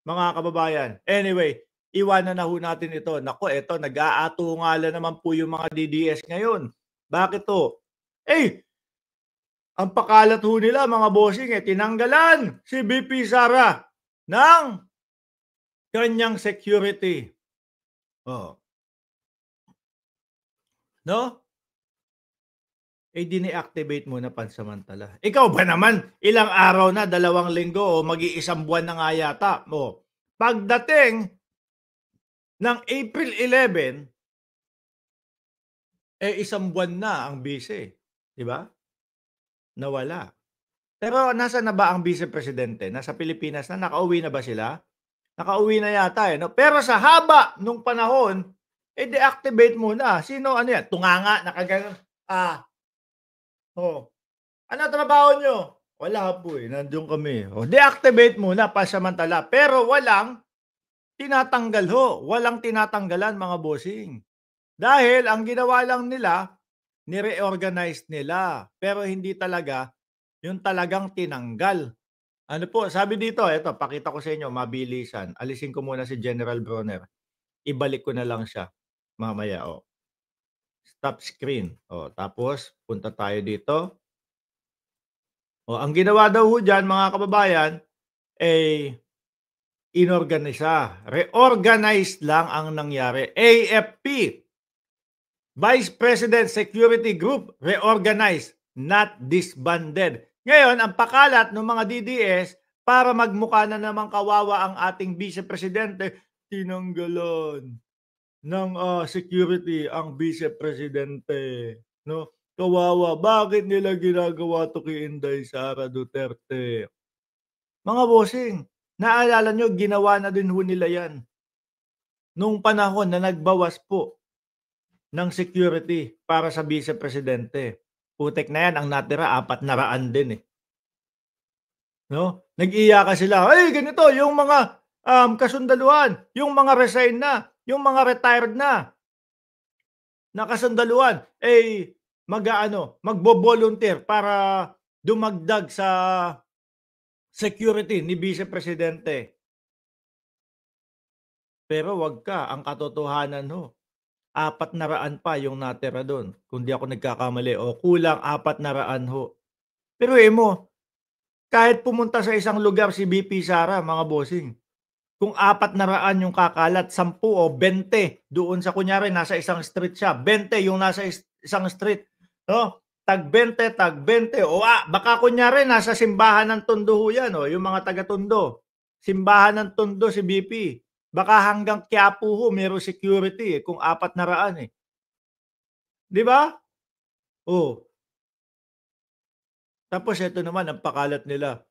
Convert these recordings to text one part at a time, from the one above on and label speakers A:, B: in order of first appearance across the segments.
A: mga kababayan. Anyway, iwanan na ho natin ito. Naku, eto nag-aatungalan naman po yung mga DDS ngayon. Bakit 'to? Eh, ang pakalat ho nila mga bossing, tinanggalan si VP Sara ng kanyang security. Oh, 'no? Dine-activate muna pansamantala. Ikaw ba naman, ilang araw na, 2 linggo o mag-iisang buwan na nga yata. Pagdating ng April 11, 1 buwan na ang bise, 'di ba? Nawala. Pero nasaan na ba ang Vice Presidente? Nasa Pilipinas na? Nakauwi na ba sila? Nakauwi na yata, 'no? Pero sa haba nung panahon, deactivate muna. Sino ano 'yan, tunganga, nakagano'n, oh, "Ano trabaho niyo?" "Wala po, nando'n kami." Deactivate muna pansamantala, pero walang tinatanggal ho, walang tinatanggalan mga bossing. Dahil ang ginawa lang nila, ni-reorganize nila, pero hindi talaga yung talagang tinanggal. Ano po, sabi dito, eto pakita ko sa inyo mabilisan. Alisin ko muna si General Bronner. Ibalik ko na lang siya mamaya, Stop screen. Tapos punta tayo dito. Ang ginawa daw ho diyan mga kababayan, eh, inorganisa. Reorganize lang ang nangyari. AFP, Vice President Security Group, reorganized, not disbanded. Ngayon, ang pakalat ng mga DDS, para magmukha na namang kawawa ang ating Vice Presidente, tinanggalan ng security ang Vice Presidente. No? Kawawa. Bakit nila ginagawa to kay Inday Sara Duterte? Mga bossing, naalala nyo, ginawa na din ho nila yan. Nung panahon na nagbawas po ng security para sa Vice Presidente. Putek na yan, ang natira 400 din, 'no? Nag-iiyakan sila, "Ay ganito yung mga, kasundaluhan, yung mga resign na, yung mga retired na kasundaluhan, mag-aano, magbo-volunteer para dumagdag sa security ni Vice Presidente." Pero wag ka, ang katotohanan ho, 400 pa yung natira dun, kung di ako nagkakamali, o kulang 400 ho. Biruin mo, kahit pumunta sa isang lugar si VP Sara mga bossing, kung 400 yung kakalat, 10 o 20 doon sa, kunyari nasa isang street siya, 20 yung nasa isang street, 'no? Tag 20, tag 20, baka kunyari nasa simbahan ng Tondo ho yan, yung mga taga Tondo. Simbahan ng Tondo si VP. Baka hanggang Quiapo ho merong security, kung 400, 'di ba? Oh, tapos eto naman ang pakalat nila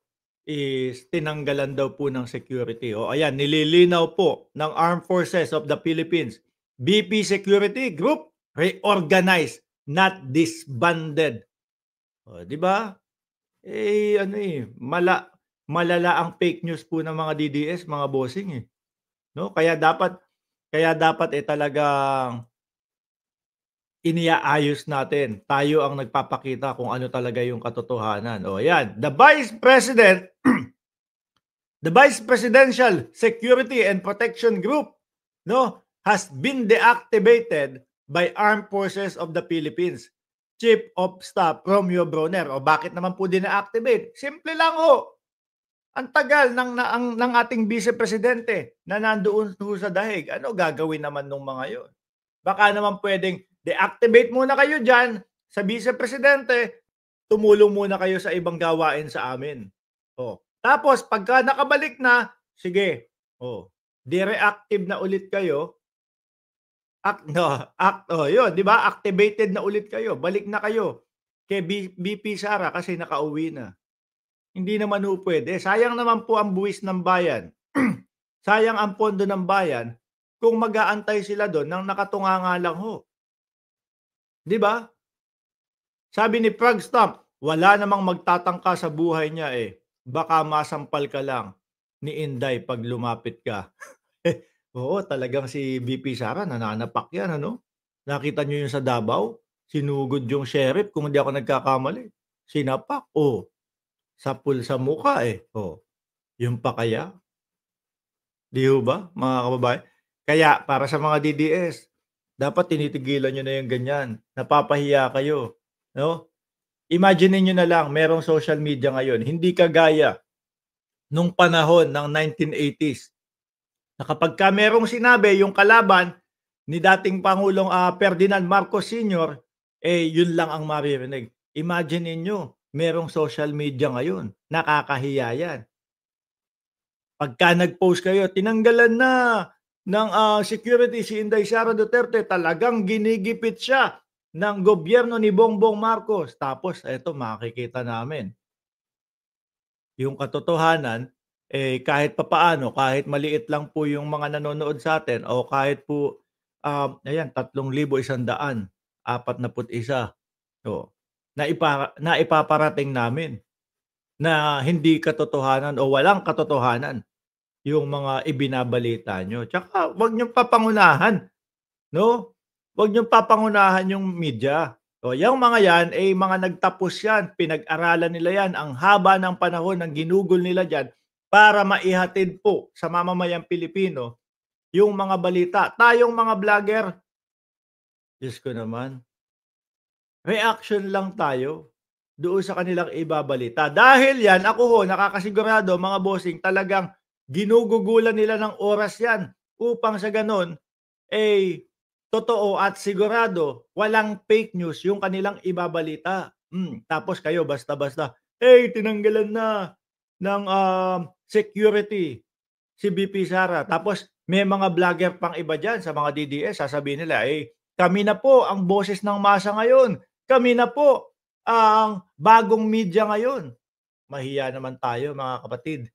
A: is tinanggalan daw po ng security. Ayan, nililinaw po ng Armed Forces of the Philippines. BP Security Group reorganized, not disbanded. 'Di ba? Ano malala ang fake news po ng mga DDS, mga bossing, 'no? Kaya dapat talagang iniaayos natin. Tayo ang nagpapakita kung ano talaga yung katotohanan. Ayan, the Vice Presidential Security and Protection Group, no, has been deactivated by Armed Forces of the Philippines. Chief of Staff Romeo Bronner. Bakit naman po din-activate? Simple lang ho. Ang tagal ng ating Vice Presidente na nandoon ho sa dahig. Ano gagawin naman nung mga 'yon? Baka naman pwedeng deactivate muna kayo diyan sa Vice Presidente, tumulong muna kayo sa ibang gawain sa amin. Tapos pagka nakabalik na, sige, di-reactive na ulit kayo. Yun, 'di ba? Activated na ulit kayo. Balik na kayo kay VP Sara kasi nakauwi na. Hindi naman ho pwede. Sayang naman po ang buwis ng bayan. Sayang ang pondo ng bayan kung mag-aantay sila doon ng nakatunganga lang ho. 'Di ba? Sabi ni Frog Stomp, wala namang magtatangka sa buhay niya, baka masampal ka lang ni Inday 'pag lumapit ka. Oo, talagang si VP Sara nananapak 'yan, ano? Nakita niyo yung sa Davao? Sinugod yung sheriff kung hindi ako nagkakamali. Sinapak, sapul sa mukha, yun pa kaya? 'Di ho ba, mga kababayan? Kaya para sa mga DDS, dapat tinitigilan niyo na yung ganyan, napapahiya kayo, 'no? Imaginin niyo na lang merong social media ngayon, hindi kagaya nung panahon ng 1980s na kapagka merong sinabi yung kalaban ni dating Pangulong, Ferdinand Marcos Sr., yun lang ang maririnig. Imagine ninyo merong social media ngayon, nakakahiya yan. Pagka nag-post kayo, tinanggalan na ng, security si Inday Sara Duterte, talagang ginigipit siya ng gobyerno ni Bongbong Marcos. Tapos eto makikita namin yung katotohanan, kahit papaano, kahit maliit lang po yung mga nanonood sa'tin o kahit po, ayan 3,141, oh, naipaparating namin na hindi katotohanan o walang katotohanan yung mga ibinabalita niyo. Tsaka wag niyong papangunahan, 'no? Wag niyong papangunahan yung media. O yang mga yan, mga nagtapos yan, pinag-aralan nila yan, ang haba ng panahon ng ginugol nila diyan para maihatid po sa mamamayang Pilipino yung mga balita. Tayong mga vlogger, Diyos ko naman, reaction lang tayo doon sa kanilang ibabalita. Dahil yan, ako ho, nakakasigurado mga bossing, talagang ginugugulan nila ng oras yan upang sa gano'n, totoo at sigurado walang fake news yung kanilang ibabalita. Tapos kayo basta-basta, tinanggalan na ng, security si VP Sara. Tapos may mga vlogger pang iba diyan sa mga DDS, sasabihin nila, kami na po ang boses ng masa ngayon. Kami na po ang bagong media ngayon. Mahiya naman tayo mga kapatid.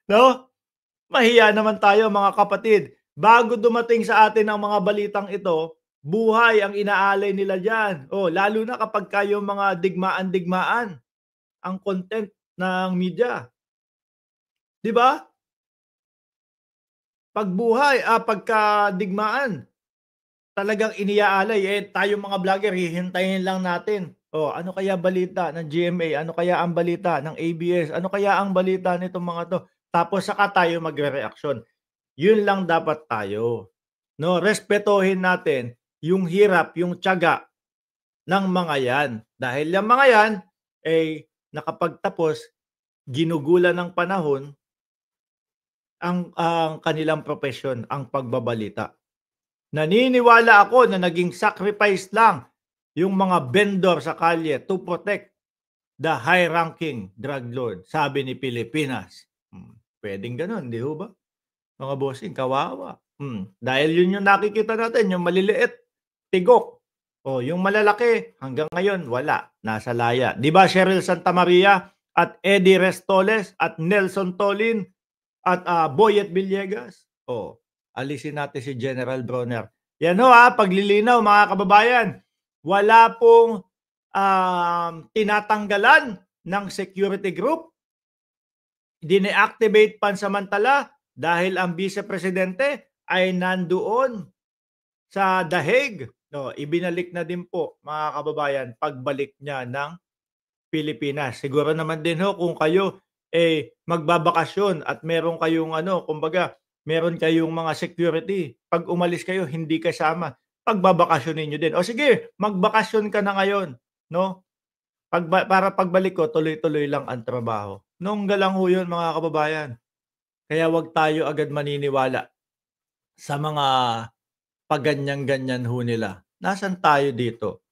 A: 'No? Mahiya naman tayo mga kapatid. Bago dumating sa atin ang mga balitang ito, buhay ang inaalay nila diyan. Oh, lalo na kapagka yung mga digmaan-digmaan ang content ng media, 'di ba? 'Pag buhay, pagka digmaan, talagang iniaalay, tayong mga vlogger hihintayin lang natin. Oh, ano kaya balita ng GMA? Ano kaya ang balita ng ABS? Ano kaya ang balita nitong mga 'to? Tapos saka tayo magrereaksyon. Yun lang dapat tayo, 'no? Respetuhin natin yung hirap, yung tiyaga ng mga 'yan. Dahil yang mga 'yan, nakapagtapos, ginugulan ng panahon ang kanilang propesyon, ang pagbabalita. Naniniwala ako na naging sacrifice lang yung mga vendor sa kalye to protect the high-ranking drug lord, sabi ni Pilipinas. Puwedeng gano'n, 'di ho ba? Mga bossing, kawawa. Dahil yun yung nakikita natin, yung maliliit, tigok. O yung malalaki, hanggang ngayon wala, nasa laya. 'Di ba Cheryl Santamaria at Eddie Restoles at Nelson Tolin at, Boyet Villegas? O, alisin natin si General Bronner. Yan ho, paglilinaw mga kababayan. Wala pong, tinatanggalan ng security group, dine-activate pansamantala dahil ang Vice Presidente ay nandoon sa The Hague. No, ibinalik na din po mga kababayan pagbalik niya ng Pilipinas. Siguro naman din ho kung kayo magbabakasyon at meron kayong ano, kumbaga meron kayong mga security. Pag umalis kayo hindi kasama, pagbabakasyonin niyo din. O sige, magbakasyon ka na ngayon, no? Para pagbalik ko tuloy-tuloy lang ang trabaho. Nongga lang ho 'yun mga kababayan. Kaya 'wag tayo agad maniniwala sa mga paganyan-ganyan ho nila. Nasaan tayo dito?